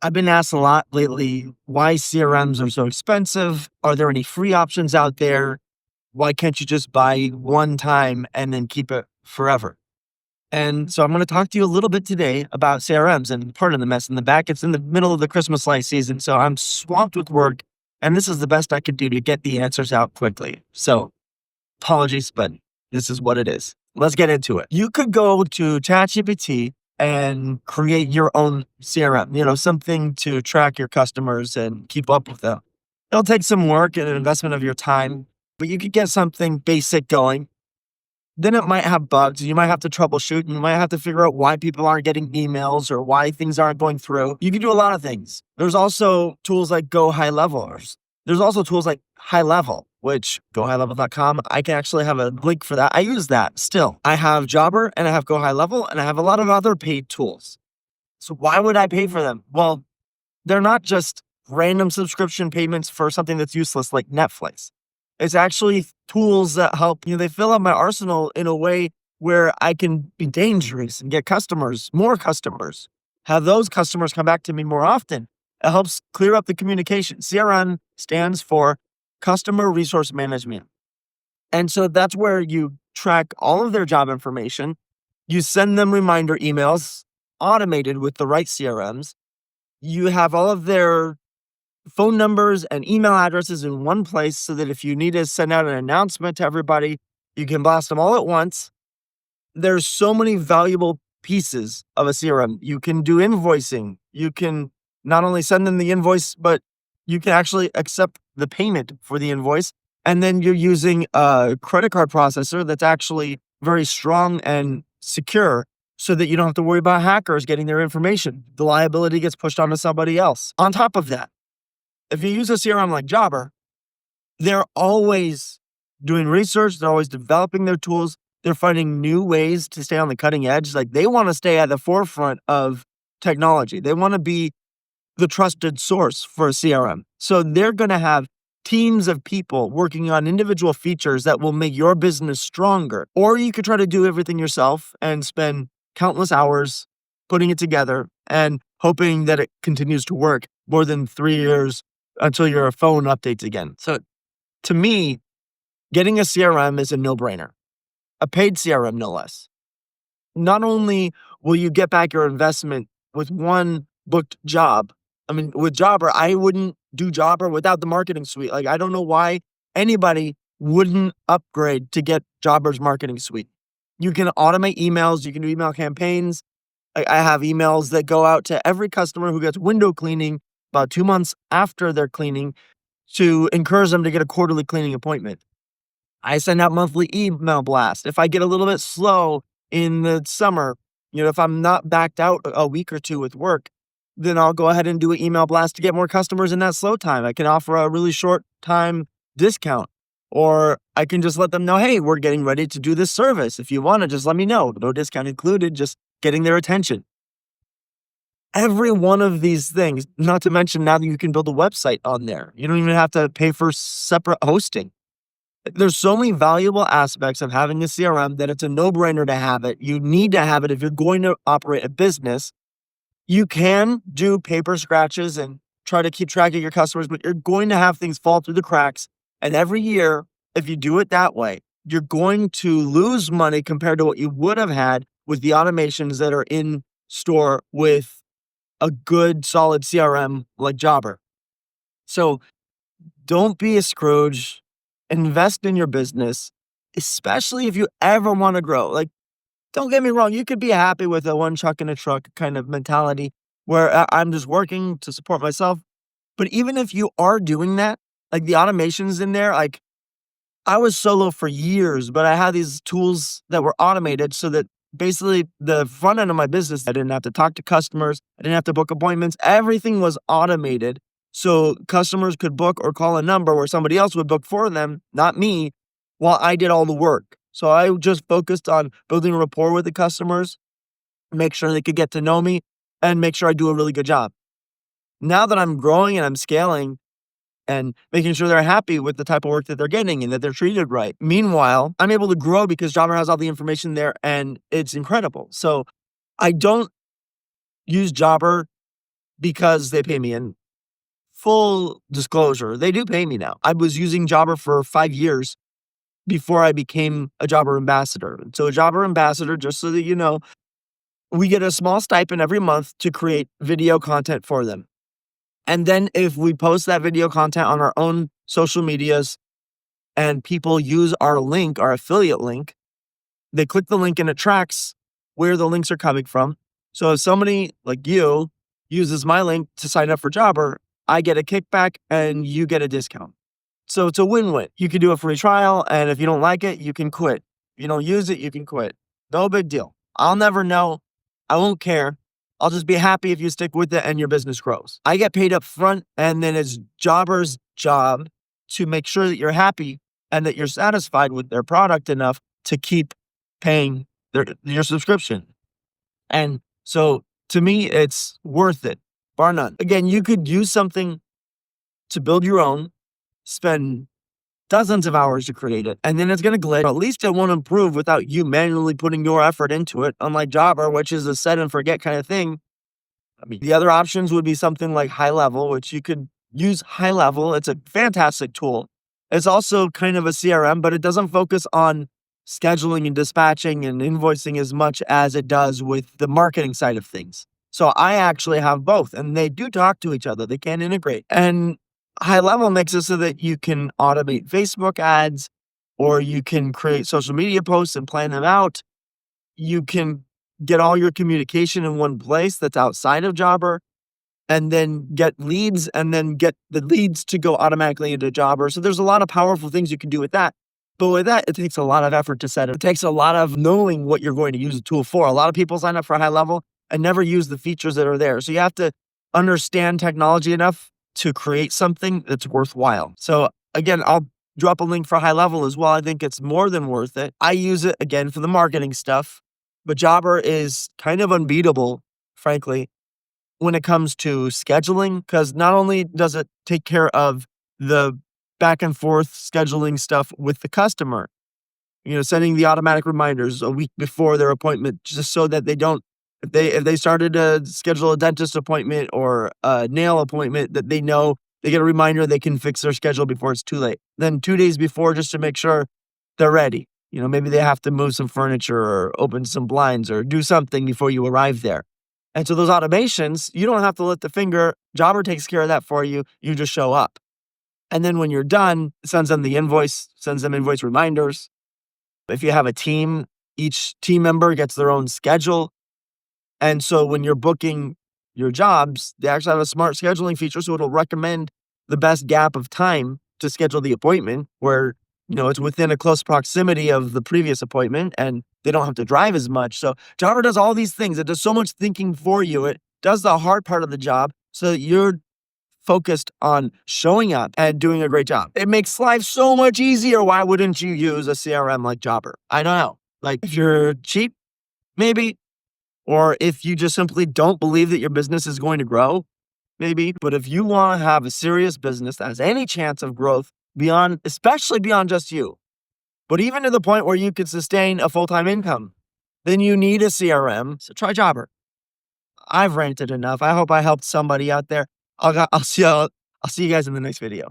I've been asked a lot lately why CRMs are so expensive. Are there any free options out there? Why can't you just buy one time and then keep it forever? And so I'm going to talk to you a little bit today about CRMs and pardon the mess in the back. It's in the middle of the Christmas light season, so I'm swamped with work, and this is the best I could do to get the answers out quickly. So apologies, but this is what it is. Let's get into it. You could go to ChatGPT and create your own CRM, something to track your customers and keep up with them. It'll take some work and an investment of your time, but you could get something basic going. Then it might have bugs. You might have to troubleshoot. And you might have to figure out why people aren't getting emails or why things aren't going through. You can do a lot of things. There's also tools like Go High Levelers. There's also tools like High Level, which gohighlevel.com. I can actually have a link for that. I use that still. I have Jobber and I have Go High Level and I have a lot of other paid tools. So why would I pay for them? Well, they're not just random subscription payments for something that's useless like Netflix. It's actually tools that help, they fill up my arsenal in a way where I can be dangerous and get customers, more customers, have those customers come back to me more often. It helps clear up the communication. CRM stands for Customer Resource Management. And so that's where you track all of their job information. You send them reminder emails automated with the right CRMs. You have all of their phone numbers and email addresses in one place so that if you need to send out an announcement to everybody, you can blast them all at once. There's so many valuable pieces of a CRM. You can do invoicing. You can not only send them the invoice, but you can actually accept the payment for the invoice. And then you're using a credit card processor that's actually very strong and secure so that you don't have to worry about hackers getting their information. The liability gets pushed onto somebody else. On top of that, if you use a CRM like Jobber, they're always doing research. They're always developing their tools. They're finding new ways to stay on the cutting edge. Like they want to stay at the forefront of technology. They want to be the trusted source for a CRM. So they're going to have teams of people working on individual features that will make your business stronger. Or you could try to do everything yourself and spend countless hours putting it together and hoping that it continues to work more than 3 years until your phone updates again. So to me, getting a CRM is a no-brainer. A paid CRM, no less. Not only will you get back your investment with one booked job. I mean, with Jobber, I wouldn't do Jobber without the marketing suite. Like, I don't know why anybody wouldn't upgrade to get Jobber's marketing suite. You can automate emails. You can do email campaigns. I have emails that go out to every customer who gets window cleaning about 2 months after they're cleaning to encourage them to get a quarterly cleaning appointment. I send out monthly email blasts. If I get a little bit slow in the summer, if I'm not backed out a week or two with work, then I'll go ahead and do an email blast to get more customers in that slow time. I can offer a really short time discount, or I can just let them know, hey, we're getting ready to do this service. If you want to, just let me know. No discount included, just getting their attention. Every one of these things, not to mention now that you can build a website on there. You don't even have to pay for separate hosting. There's so many valuable aspects of having a CRM that it's a no-brainer to have it. You need to have it if you're going to operate a business. You can do paper scratches and try to keep track of your customers, but you're going to have things fall through the cracks. And every year, if you do it that way, you're going to lose money compared to what you would have had with the automations that are in store with a good, solid CRM like Jobber. So don't be a Scrooge. Invest in your business, especially if you ever want to grow. Like, don't get me wrong, you could be happy with a one chuck in a truck kind of mentality where I'm just working to support myself. But even if you are doing that, like the automations in there, like I was solo for years, but I had these tools that were automated so that basically the front end of my business, I didn't have to talk to customers. I didn't have to book appointments. Everything was automated. So customers could book or call a number where somebody else would book for them, not me, while I did all the work. So I just focused on building a rapport with the customers, make sure they could get to know me, and make sure I do a really good job. Now that I'm growing and I'm scaling and making sure they're happy with the type of work that they're getting and that they're treated right. Meanwhile, I'm able to grow because Jobber has all the information there and it's incredible. So I don't use Jobber because they pay me. And full disclosure, they do pay me now. I was using Jobber for 5 years before I became a Jobber ambassador. So a Jobber ambassador, just so that you know, we get a small stipend every month to create video content for them. And then if we post that video content on our own social medias and people use our link, our affiliate link, they click the link and it tracks where the links are coming from. So if somebody like you uses my link to sign up for Jobber, I get a kickback and you get a discount. So it's a win-win. You can do a free trial, and if you don't like it, you can quit. If you don't use it, you can quit. No big deal. I'll never know. I won't care. I'll just be happy if you stick with it and your business grows. I get paid up front, and then it's Jobber's job to make sure that you're happy and that you're satisfied with their product enough to keep paying your subscription. And so to me, it's worth it, bar none. Again, you could use something to build your own, spend dozens of hours to create it, and then it's going to glitch. At least it won't improve without you manually putting your effort into it, unlike Jobber, which is a set and forget kind of thing. I mean, the other options would be something like High Level, which you could use High Level. It's a fantastic tool. It's also kind of a CRM, but it doesn't focus on scheduling and dispatching and invoicing as much as it does with the marketing side of things. So I actually have both, and they do talk to each other. They can integrate. And High Level makes it so that you can automate Facebook ads, or you can create social media posts and plan them out. You can get all your communication in one place that's outside of Jobber, and then get leads, and then get the leads to go automatically into Jobber. So there's a lot of powerful things you can do with that. But with that, it takes a lot of effort to set it. It takes a lot of knowing what you're going to use the tool for. A lot of people sign up for High Level and never use the features that are there. So you have to understand technology enough to create something that's worthwhile. So again, I'll drop a link for High Level as well. I think it's more than worth it. I use it again for the marketing stuff, but Jobber is kind of unbeatable, frankly, when it comes to scheduling, because not only does it take care of the back and forth scheduling stuff with the customer, sending the automatic reminders a week before their appointment, just so that they don't, if they started to schedule a dentist appointment or a nail appointment, that they know they get a reminder they can fix their schedule before it's too late. Then 2 days before, just to make sure they're ready. Maybe they have to move some furniture or open some blinds or do something before you arrive there. And so those automations, you don't have to lift the finger. Jobber takes care of that for you. You just show up. And then when you're done, it sends them the invoice, sends them invoice reminders. If you have a team, each team member gets their own schedule. And so when you're booking your jobs, they actually have a smart scheduling feature. So it'll recommend the best gap of time to schedule the appointment where, it's within a close proximity of the previous appointment and they don't have to drive as much. So Jobber does all these things. It does so much thinking for you. It does the hard part of the job so that you're focused on showing up and doing a great job. It makes life so much easier. Why wouldn't you use a CRM like Jobber? I don't know. Like, if you're cheap, maybe, or if you just simply don't believe that your business is going to grow, maybe. But if you want to have a serious business that has any chance of growth especially beyond just you, but even to the point where you could sustain a full-time income, then you need a CRM. So try Jobber. I've ranted enough. I hope I helped somebody out there. I'll see you guys in the next video.